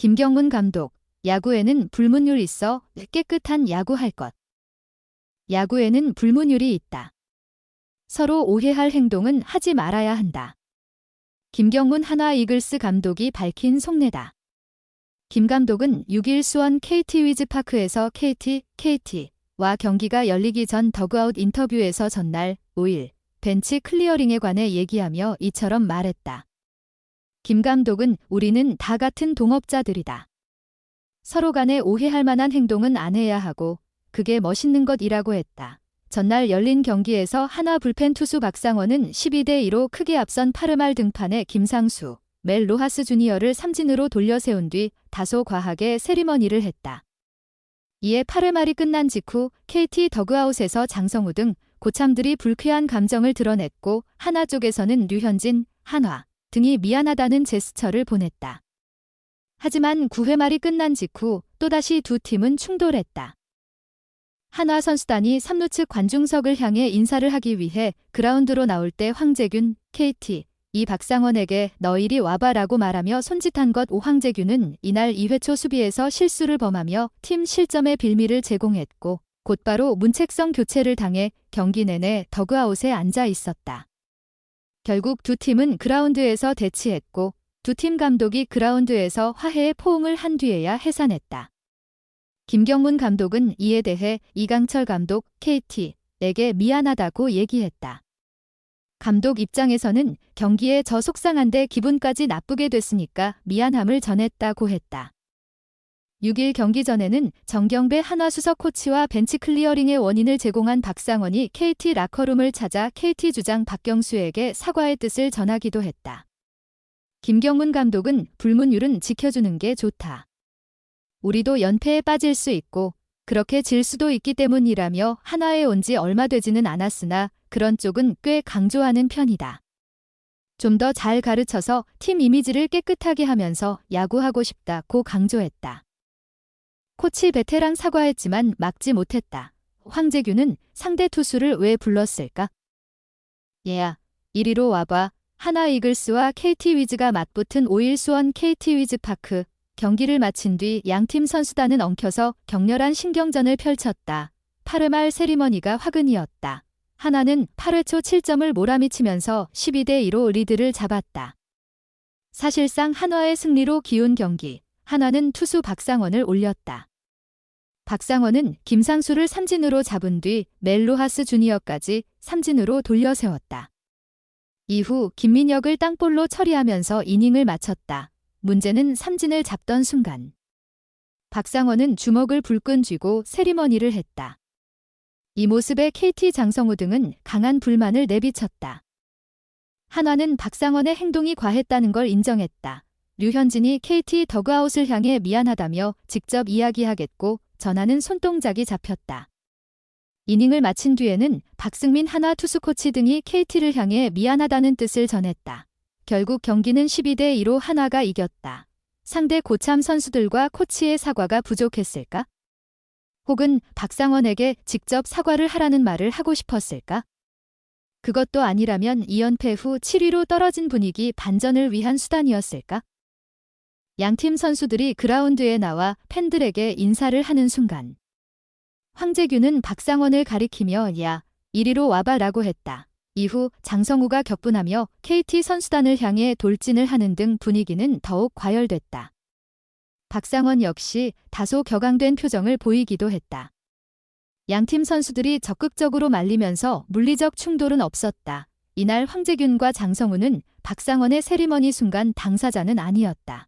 김경문 감독, 야구에는 불문율 있어 깨끗한 야구할 것. 야구에는 불문율이 있다. 서로 오해할 행동은 하지 말아야 한다. 김경문 한화 이글스 감독이 밝힌 속내다. 김 감독은 6일 수원 KT 위즈파크에서 KT와 경기가 열리기 전 더그아웃 인터뷰에서 전날 5일 벤치 클리어링에 관해 얘기하며 이처럼 말했다. 김 감독은 우리는 다 같은 동업자들이다. 서로 간에 오해할 만한 행동은 안 해야 하고 그게 멋있는 것이라고 했다. 전날 열린 경기에서 한화 불펜 투수 박상원은 12대2로 크게 앞선 8회 등판에 김상수, 멜 로하스 주니어를 삼진으로 돌려 세운 뒤 다소 과하게 세리머니를 했다. 이에 8회 말이 끝난 직후 KT 더그아웃에서 장성우 등 고참들이 불쾌한 감정을 드러냈고 한화 쪽에서는 류현진, 한화 등이 미안하다는 제스처를 보냈다. 하지만 9회 말이 끝난 직후 또다시 두 팀은 충돌했다. 한화 선수단이 3루 측 관중석을 향해 인사를 하기 위해 그라운드로 나올 때 황재균, KT, 이 박상원에게 너 이리 와봐라고 말하며 손짓한 것. 황재균은 이날 2회 초 수비에서 실수를 범하며 팀 실점의 빌미를 제공했고 곧바로 문책성 교체를 당해 경기 내내 더그아웃에 앉아 있었다. 결국 두 팀은 그라운드에서 대치했고 두 팀 감독이 그라운드에서 화해의 포옹을 한 뒤에야 해산했다. 김경문 감독은 이에 대해 이강철 감독 KT에게 미안하다고 얘기했다. 감독 입장에서는 경기에 저 속상한데 기분까지 나쁘게 됐으니까 미안함을 전했다고 했다. 6일 경기 전에는 정경배 한화 수석 코치와 벤치 클리어링의 원인을 제공한 박상원이 KT 라커룸을 찾아 KT 주장 박경수에게 사과의 뜻을 전하기도 했다. 김경문 감독은 불문율은 지켜주는 게 좋다. 우리도 연패에 빠질 수 있고 그렇게 질 수도 있기 때문이라며 한화에 온 지 얼마 되지는 않았으나 그런 쪽은 꽤 강조하는 편이다. 좀 더 잘 가르쳐서 팀 이미지를 깨끗하게 하면서 야구하고 싶다고 강조했다. 코치 베테랑 사과했지만 막지 못했다. 황재균은 상대 투수를 왜 불렀을까? 얘야, 이리로 와봐. 한화 이글스와 KT 위즈가 맞붙은 5일 수원 KT 위즈파크. 경기를 마친 뒤 양팀 선수단은 엉켜서 격렬한 신경전을 펼쳤다. 8회 말 세리머니가 화근이었다. 한화는 8회 초 7점을 몰아미치면서 12대2로 리드를 잡았다. 사실상 한화의 승리로 기운 경기. 한화는 투수 박상원을 올렸다. 박상원은 김상수를 삼진으로 잡은 뒤 멜 로하스 주니어까지 삼진으로 돌려 세웠다. 이후 김민혁을 땅볼로 처리하면서 이닝을 마쳤다. 문제는 삼진을 잡던 순간. 박상원은 주먹을 불끈 쥐고 세리머니를 했다. 이 모습에 KT 장성우 등은 강한 불만을 내비쳤다. 한화는 박상원의 행동이 과했다는 걸 인정했다. 류현진이 KT 더그아웃을 향해 미안하다며 직접 이야기하겠고 전하는 손동작이 잡혔다. 이닝을 마친 뒤에는 박승민 한화 투수 코치 등이 KT를 향해 미안하다는 뜻을 전했다. 결국 경기는 12대2로 한화가 이겼다. 상대 고참 선수들과 코치의 사과가 부족했을까? 혹은 박상원에게 직접 사과를 하라는 말을 하고 싶었을까? 그것도 아니라면 2연패 후 7위로 떨어진 분위기 반전을 위한 수단이었을까? 양팀 선수들이 그라운드에 나와 팬들에게 인사를 하는 순간 황재균은 박상원을 가리키며 야, 이리로 와봐라고 했다. 이후 장성우가 격분하며 KT 선수단을 향해 돌진을 하는 등 분위기는 더욱 과열됐다. 박상원 역시 다소 격앙된 표정을 보이기도 했다. 양팀 선수들이 적극적으로 말리면서 물리적 충돌은 없었다. 이날 황재균과 장성우는 박상원의 세리머니 순간 당사자는 아니었다.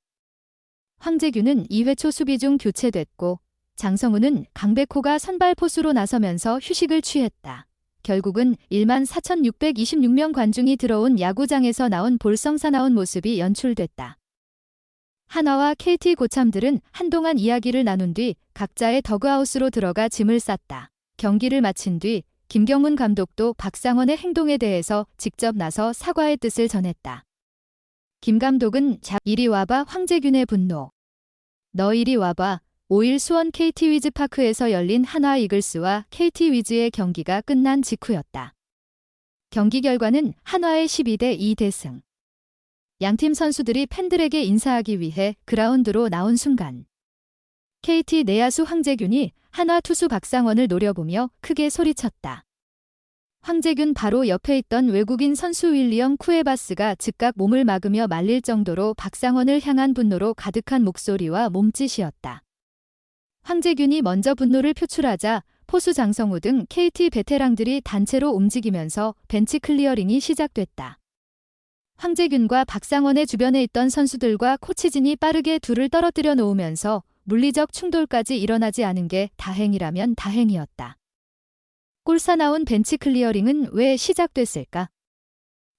황재균은 2회 초 수비 중 교체됐고 장성우는 강백호가 선발 포수로 나서면서 휴식을 취했다. 결국은 14,626명 관중이 들어온 야구장에서 나온 볼성사나운 모습이 연출됐다. 한화와 KT 고참들은 한동안 이야기를 나눈 뒤 각자의 더그아웃으로 들어가 짐을 쌌다. 경기를 마친 뒤 김경문 감독도 박상원의 행동에 대해서 직접 나서 사과의 뜻을 전했다. 김 감독은 이리 와봐 황재균의 분노. 너 이리 와봐. 5일 수원 KT 위즈파크에서 열린 한화 이글스와 KT 위즈의 경기가 끝난 직후였다. 경기 결과는 한화의 12대2 대승. 양팀 선수들이 팬들에게 인사하기 위해 그라운드로 나온 순간 KT 내야수 황재균이 한화 투수 박상원을 노려보며 크게 소리쳤다. 황재균 바로 옆에 있던 외국인 선수 윌리엄 쿠에바스가 즉각 몸을 막으며 말릴 정도로 박상원을 향한 분노로 가득한 목소리와 몸짓이었다. 황재균이 먼저 분노를 표출하자 포수 장성우 등 KT 베테랑들이 단체로 움직이면서 벤치 클리어링이 시작됐다. 황재균과 박상원의 주변에 있던 선수들과 코치진이 빠르게 둘을 떨어뜨려 놓으면서 물리적 충돌까지 일어나지 않은 게 다행이라면 다행이었다. 꼴사나운 벤치 클리어링은 왜 시작됐을까?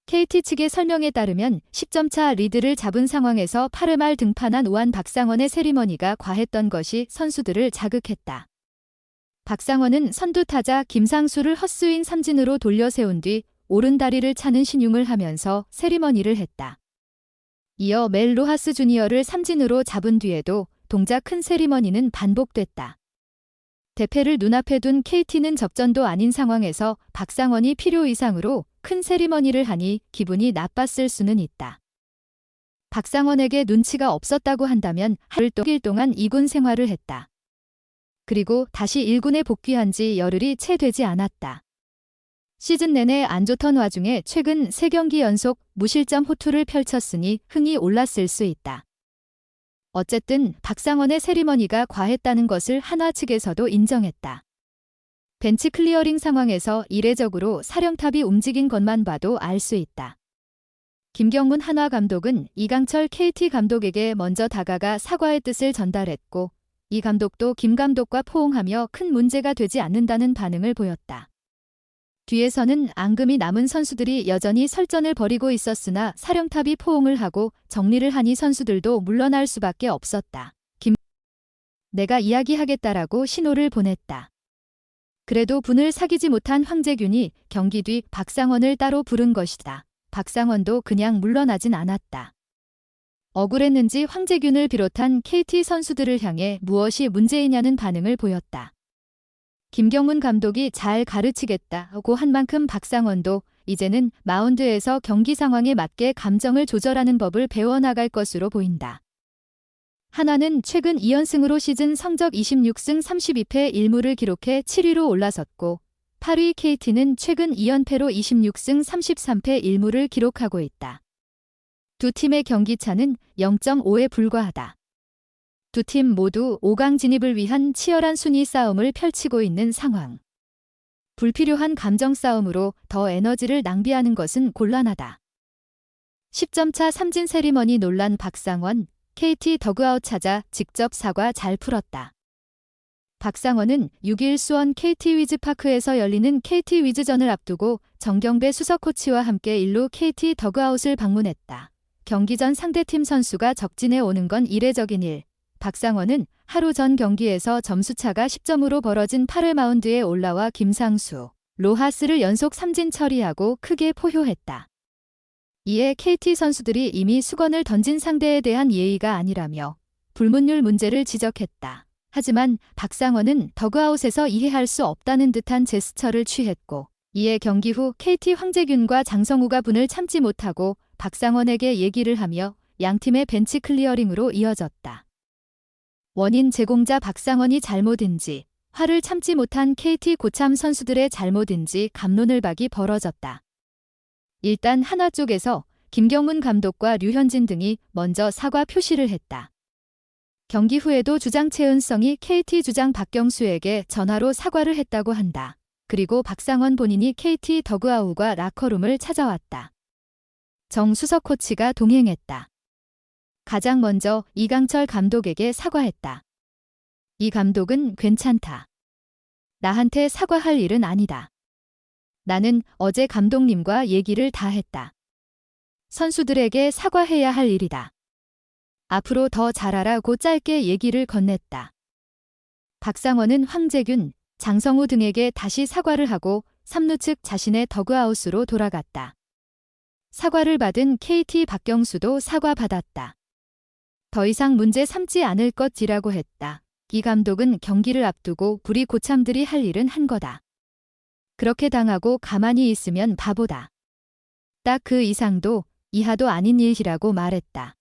KT 측의 설명에 따르면 10점차 리드를 잡은 상황에서 8회 등판한 우한 박상원의 세리머니가 과했던 것이 선수들을 자극했다. 박상원은 선두타자 김상수를 헛스윙 삼진으로 돌려 세운 뒤 오른다리를 차는 신용을 하면서 세리머니를 했다. 이어 멜 로하스 주니어를 삼진으로 잡은 뒤에도 동작 큰 세리머니는 반복됐다. 대패를 눈앞에 둔 KT는 접전도 아닌 상황에서 박상원이 필요 이상으로 큰 세리머니를 하니 기분이 나빴을 수는 있다. 박상원에게 눈치가 없었다고 한다면 하루 동안 2군 생활을 했다. 그리고 다시 1군에 복귀한 지 열흘이 채 되지 않았다. 시즌 내내 안 좋던 와중에 최근 3경기 연속 무실점 호투를 펼쳤으니 흥이 올랐을 수 있다. 어쨌든 박상원의 세리머니가 과했다는 것을 한화 측에서도 인정했다. 벤치 클리어링 상황에서 이례적으로 사령탑이 움직인 것만 봐도 알 수 있다. 김경문 한화 감독은 이강철 KT 감독에게 먼저 다가가 사과의 뜻을 전달했고 이 감독도 김 감독과 포옹하며 큰 문제가 되지 않는다는 반응을 보였다. 뒤에서는 앙금이 남은 선수들이 여전히 설전을 벌이고 있었으나 사령탑이 포옹을 하고 정리를 하니 선수들도 물러날 수밖에 없었다. 내가 이야기하겠다라고 신호를 보냈다. 그래도 분을 사귀지 못한 황재균이 경기 뒤 박상원을 따로 부른 것이다. 박상원도 그냥 물러나진 않았다. 억울했는지 황재균을 비롯한 KT 선수들을 향해 무엇이 문제이냐는 반응을 보였다. 김경문 감독이 잘 가르치겠다고 한 만큼 박상원도 이제는 마운드에서 경기 상황에 맞게 감정을 조절하는 법을 배워나갈 것으로 보인다. 한화는 최근 2연승으로 시즌 성적 26승 32패 1무를 기록해 7위로 올라섰고 8위 KT는 최근 2연패로 26승 33패 1무를 기록하고 있다. 두 팀의 경기차는 0.5에 불과하다. 두 팀 모두 5강 진입을 위한 치열한 순위 싸움을 펼치고 있는 상황. 불필요한 감정 싸움으로 더 에너지를 낭비하는 것은 곤란하다. 10점차 삼진 세리머니 논란 박상원, KT 더그아웃 찾아 직접 사과 잘 풀었다. 박상원은 6일 수원 KT 위즈파크에서 열리는 KT 위즈전을 앞두고 정경배 수석 코치와 함께 일루 KT 더그아웃을 방문했다. 경기 전 상대팀 선수가 적진에 오는 건 이례적인 일. 박상원은 하루 전 경기에서 점수차가 10점으로 벌어진 8회 마운드에 올라와 김상수, 로하스를 연속 삼진 처리하고 크게 포효했다. 이에 KT 선수들이 이미 수건을 던진 상대에 대한 예의가 아니라며 불문율 문제를 지적했다. 하지만 박상원은 더그아웃에서 이해할 수 없다는 듯한 제스처를 취했고 이에 경기 후 KT 황재균과 장성우가 분을 참지 못하고 박상원에게 얘기를 하며 양팀의 벤치 클리어링으로 이어졌다. 원인 제공자 박상원이 잘못인지 화를 참지 못한 KT 고참 선수들의 잘못인지 갑론을박이 벌어졌다. 일단 한화 쪽에서 김경문 감독과 류현진 등이 먼저 사과 표시를 했다. 경기 후에도 주장 최은성이 KT 주장 박경수에게 전화로 사과를 했다고 한다. 그리고 박상원 본인이 KT 더그아웃과 라커룸을 찾아왔다. 정수석 코치가 동행했다. 가장 먼저 이강철 감독에게 사과했다. 이 감독은 괜찮다. 나한테 사과할 일은 아니다. 나는 어제 감독님과 얘기를 다 했다. 선수들에게 사과해야 할 일이다. 앞으로 더 잘하라고 짧게 얘기를 건넸다. 박상원은 황재균, 장성우 등에게 다시 사과를 하고 3루 측 자신의 더그아웃으로 돌아갔다. 사과를 받은 KT 박경수도 사과받았다. 더 이상 문제 삼지 않을 것이라고 했다. 이 감독은 경기를 앞두고 우리 고참들이 할 일은 한 거다. 그렇게 당하고 가만히 있으면 바보다. 딱 그 이상도 이하도 아닌 일이라고 말했다.